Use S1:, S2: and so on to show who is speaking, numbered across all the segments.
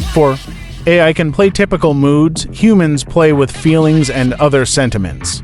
S1: 4. AI can play typical moods. Humans play with feelings and other sentiments.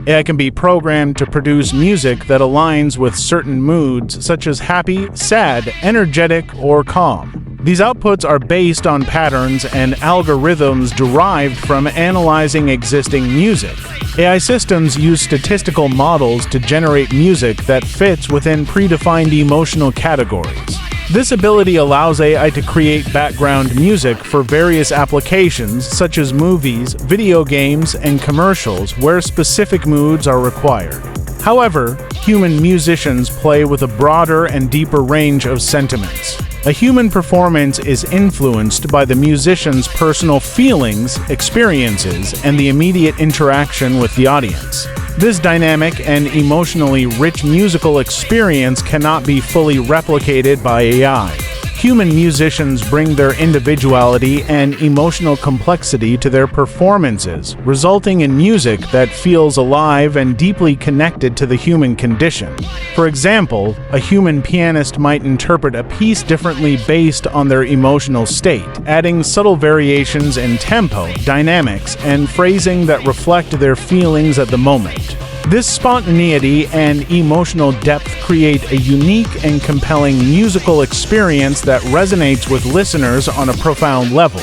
S1: AI can be programmed to produce music that aligns with certain moods, such as happy, sad, energetic, or calm. These outputs are based on patterns and algorithms derived from analyzing existing music. AI systems use statistical models to generate music that fits within predefined emotional categories. This ability allows AI to create background music for various applications such as movies, video games, and commercials where specific moods are required. However, human musicians play with a broader and deeper range of sentiments. A human performance is influenced by the musician's personal feelings, experiences, and the immediate interaction with the audience. This dynamic and emotionally rich musical experience cannot be fully replicated by AI. Human musicians bring their individuality and emotional complexity to their performances, resulting in music that feels alive and deeply connected to the human condition. For example, a human pianist might interpret a piece differently based on their emotional state, adding subtle variations in tempo, dynamics, and phrasing that reflect their feelings at the moment. This spontaneity and emotional depth create a unique and compelling musical experience that resonates with listeners on a profound level.